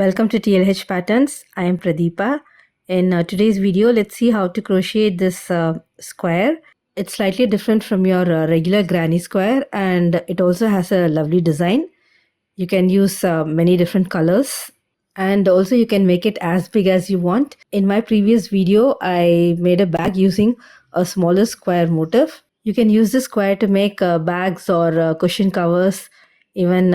Welcome to TLH Patterns. I am Pradeepa. In today's video, let's see how to crochet this square. It's slightly different from your regular granny square, and it also has a lovely design. You can use many different colors, and also you can make it as big as you want. In my previous video, I made a bag using a smaller square motif. You can use this square to make bags or cushion covers, even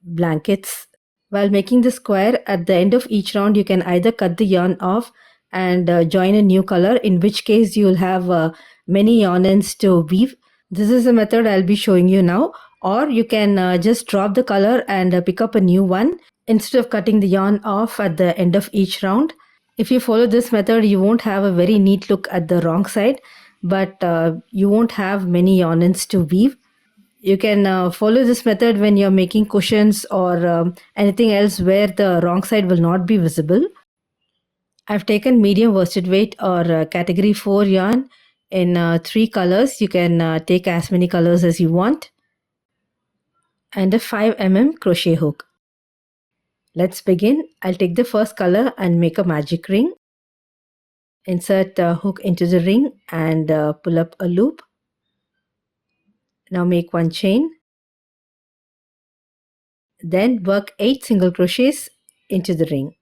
blankets. While making the square, at the end of each round, you can either cut the yarn off and join a new color, in which case you will have many yarn ends to weave. This is the method I'll be showing you now. Or you can just drop the color and pick up a new one instead of cutting the yarn off at the end of each round. If you follow this method, you won't have a very neat look at the wrong side, but you won't have many yarn ends to weave. You can follow this method when you're making cushions or anything else where the wrong side will not be visible. I've taken medium worsted weight or category 4 yarn in 3 colors. You can take as many colors as you want. And a 5 mm crochet hook. Let's begin. I'll take the first color and make a magic ring. Insert the hook into the ring and pull up a loop. Now make one chain. Then work 8 single crochets into the ring.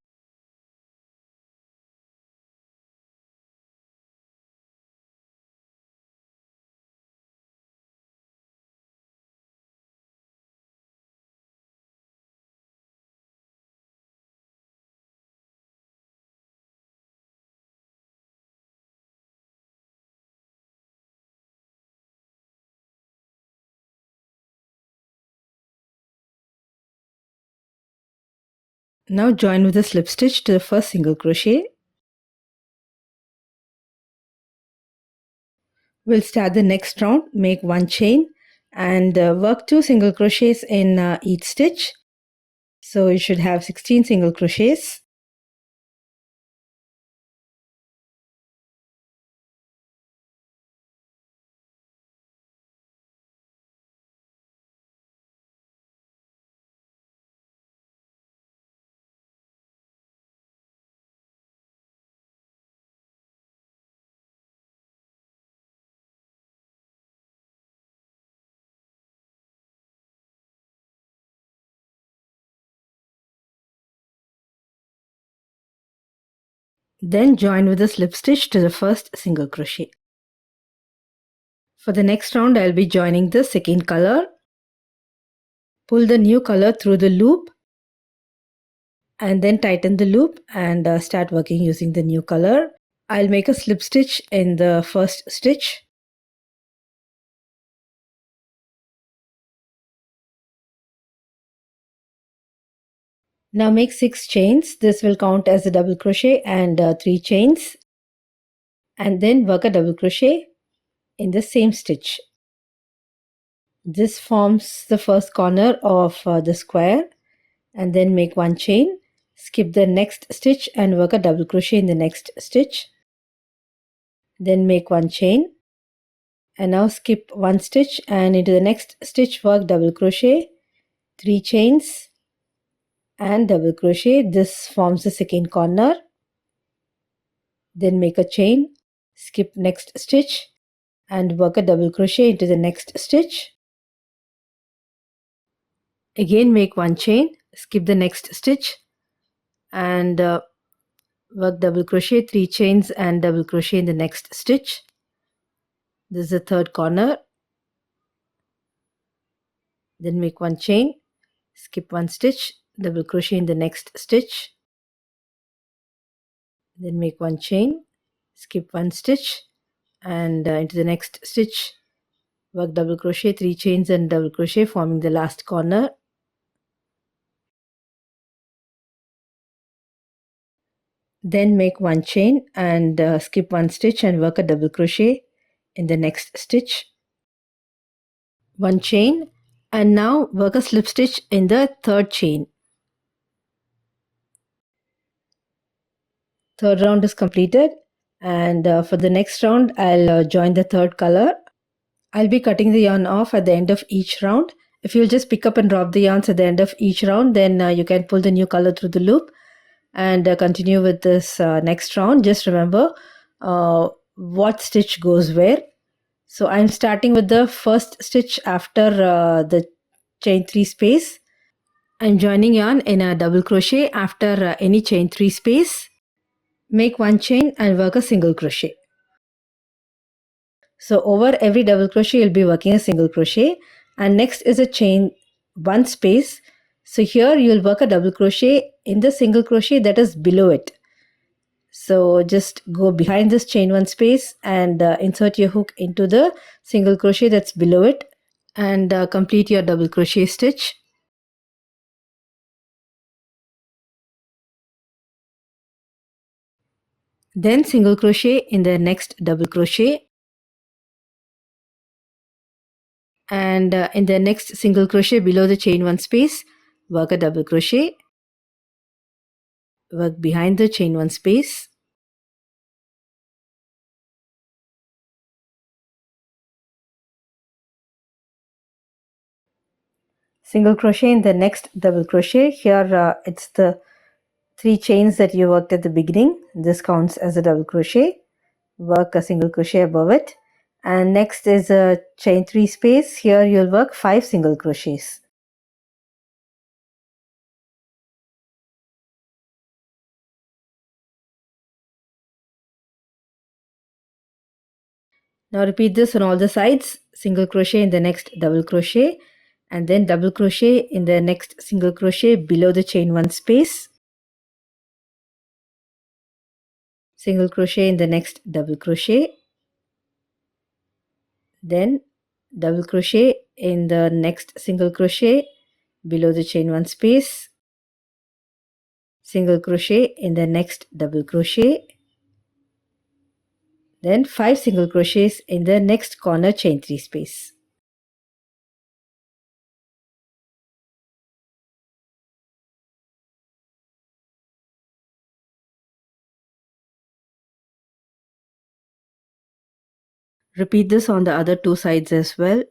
Now join with a slip stitch to the first single crochet. We'll start the next round, make one chain and work 2 single crochets in each stitch. So you should have 16 single crochets. Then join with a slip stitch to the first single crochet. For the next round, I'll be joining the second color. Pull the new color through the loop and then tighten the loop and start working using the new color. I'll make a slip stitch in the first stitch. Now make 6 chains. This will count as a double crochet and 3 chains. And then work a double crochet in the same stitch. This forms the first corner of the square, and then make one chain. Skip the next stitch and work a double crochet in the next stitch. Then make one chain. And now skip one stitch and into the next stitch work double crochet, 3 chains and double crochet. This forms the second corner. Then make a chain, skip next stitch and work a double crochet into the next stitch. Again make one chain, skip the next stitch and work double crochet, 3 chains and double crochet in the next stitch. This is the third corner. Then make one chain, skip one stitch, double crochet in the next stitch. Then make one chain, skip one stitch and into the next stitch work double crochet, 3 chains and double crochet, forming the last corner. Then make one chain and skip one stitch and work a double crochet in the next stitch. One chain and now work a slip stitch in the third chain. Third round is completed, and for the next round I'll join the third color. I'll be cutting the yarn off at the end of each round. If you'll just pick up and drop the yarns at the end of each round, then you can pull the new color through the loop. and continue with this next round. Just remember what stitch goes where. So I'm starting with the first stitch after the chain 3 space. I'm joining yarn in a double crochet after any chain 3 space. Make one chain and work a single crochet. So over every double crochet you'll be working a single crochet, and next is a chain 1 space. So here you'll work a double crochet in the single crochet that is below it. So just go behind this chain 1 space and insert your hook into the single crochet that's below it, and complete your double crochet stitch. Then single crochet in the next double crochet, and in the next single crochet below the chain 1 space, work a double crochet, work behind the chain 1 space, single crochet in the next double crochet. Here it's the 3 chains that you worked at the beginning. This counts as a double crochet. Work a single crochet above it, and next is a chain 3 space. Here you'll work 5 single crochets. Now repeat this on all the sides. Single crochet in the next double crochet, and then double crochet in the next single crochet below the chain 1 space, single crochet in the next double crochet, then double crochet in the next single crochet below the chain 1 space, single crochet in the next double crochet, then 5 single crochets in the next corner chain 3 space. Repeat this on the other 2 sides as well.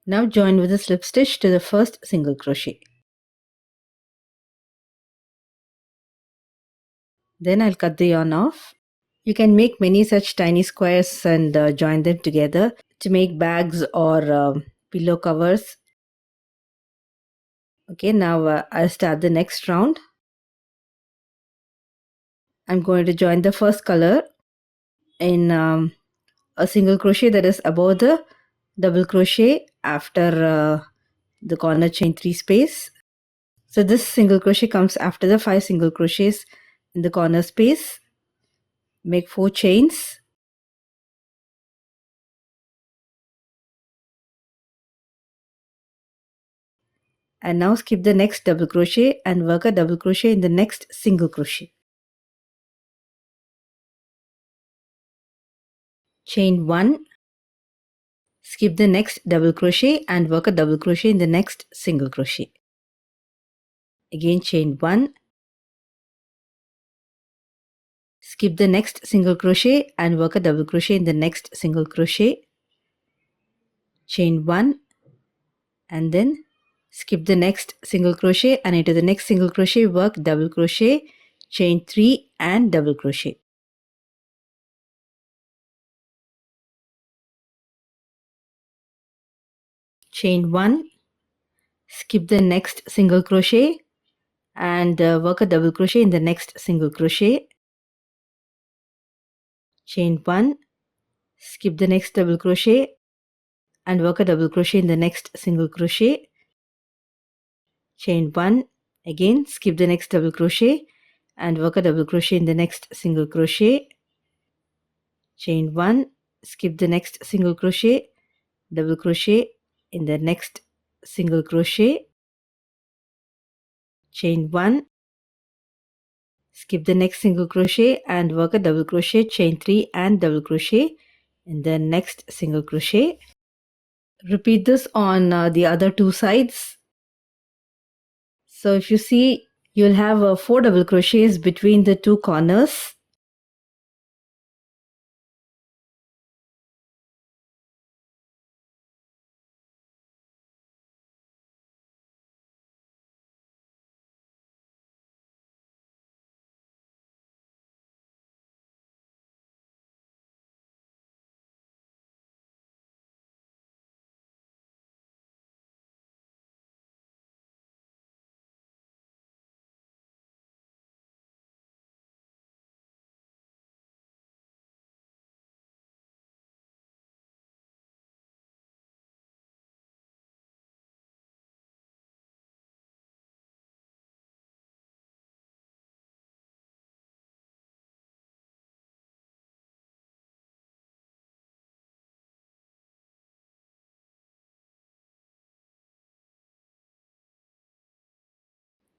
Now join with a slip stitch to the first single crochet. Then I'll cut the yarn off. You can make many such tiny squares and join them together to make bags or pillow covers. Okay, now I'll start the next round. I'm going to join the first color in a single crochet that is above the double crochet after the corner chain 3 space. So this single crochet comes after the 5 single crochets in the corner space. Make 4 chains. And now skip the next double crochet and work a double crochet in the next single crochet. Chain 1, skip the next double crochet and work a double crochet in the next single crochet. Again chain 1, skip the next single crochet and work a double crochet in the next single crochet, chain 1, and then skip the next single crochet and into the next single crochet work double crochet, chain 3 and double crochet. Chain 1, skip the next single crochet and work a double crochet in the next single crochet, chain 1, skip the next double crochet and work a double crochet in the next single crochet, chain 1, again skip the next double crochet and work a double crochet in the next single crochet, chain 1, skip the next single crochet, double crochet in the next single crochet, chain 1, skip the next single crochet and work a double crochet, chain 3 and double crochet in the next single crochet. Repeat this on the other two sides. So if you see, you'll have 4 double crochets between the two corners.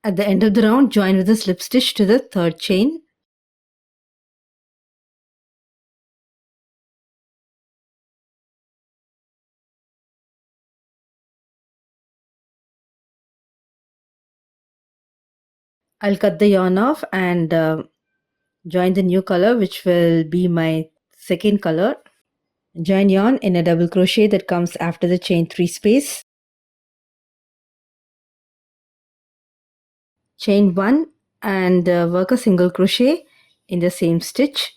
At the end of the round, join with a slip stitch to the third chain. I'll cut the yarn off and join the new color, which will be my second color. Join yarn in a double crochet that comes after the chain 3 space. Chain 1 and work a single crochet in the same stitch.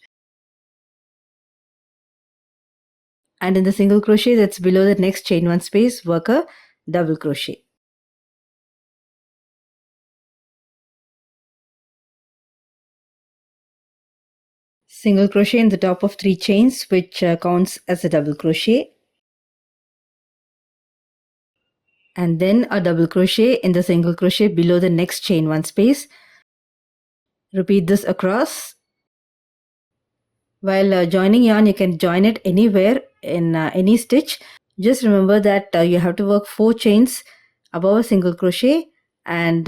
And in the single crochet that's below the next chain 1 space, work a double crochet. Single crochet in the top of 3 chains, which counts as a double crochet. And then a double crochet in the single crochet below the next chain 1 space. Repeat this across. While joining yarn, you can join it anywhere in any stitch. Just remember that you have to work 4 chains above a single crochet and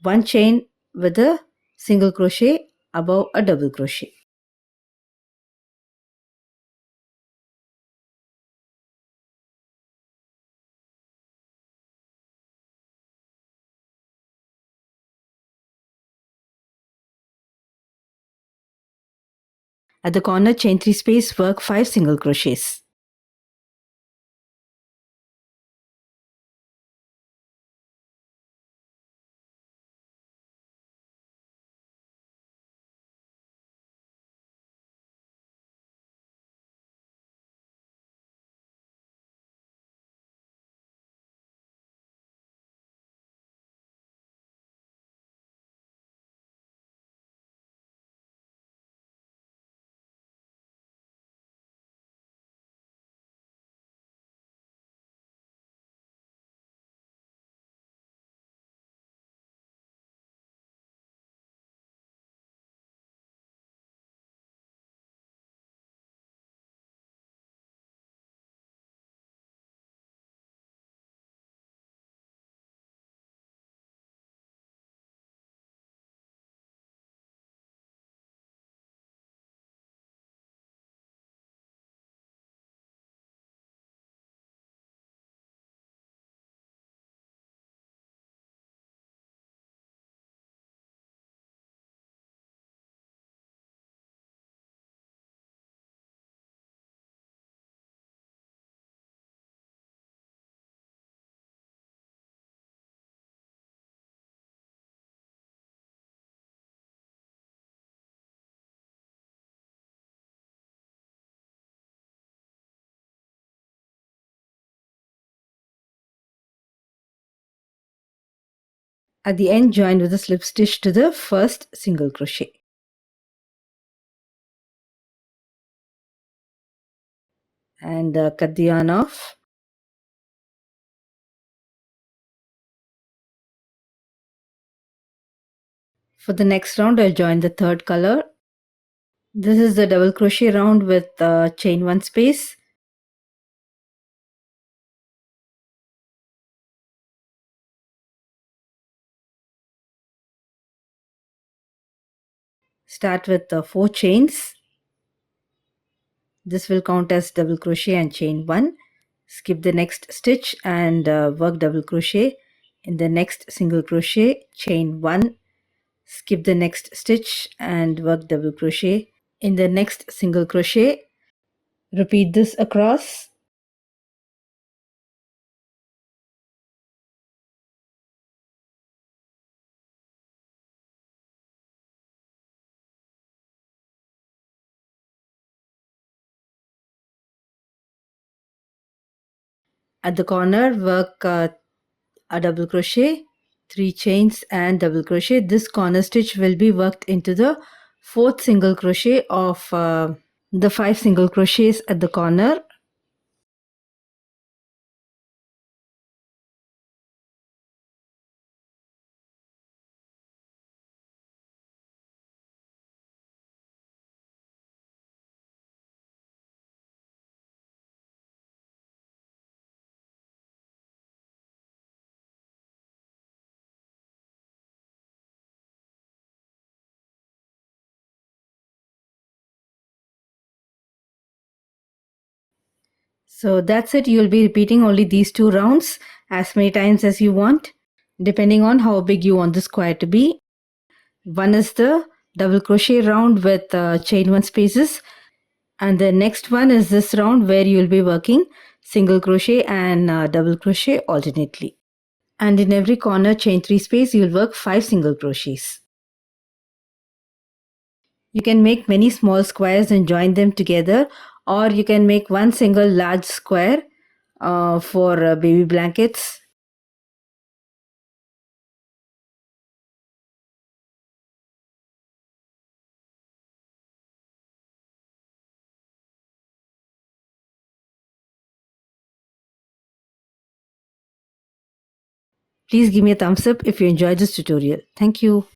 1 chain with a single crochet above a double crochet. At the corner chain 3 space, work 5 single crochets. At the end, join with a slip stitch to the first single crochet. And cut the yarn off. For the next round, I'll join the third color. This is the double crochet round with chain 1 space. Start with 4 chains. This will count as double crochet and chain 1. Skip the next stitch and work double crochet in the next single crochet, chain 1. Skip the next stitch and work double crochet in the next single crochet. Repeat this across. At the corner, work a double crochet, 3 chains and double crochet. This corner stitch will be worked into the fourth single crochet of the 5 single crochets at the corner. So that's it. You'll be repeating only these 2 rounds as many times as you want, depending on how big you want the square to be. One is the double crochet round with chain 1 spaces, and the next one is this round where you'll be working single crochet and double crochet alternately. And in every corner chain 3 space, you'll work 5 single crochets. You can make many small squares and join them together, or you can make one single large square for baby blankets. Please give me a thumbs up if you enjoyed this tutorial. Thank you.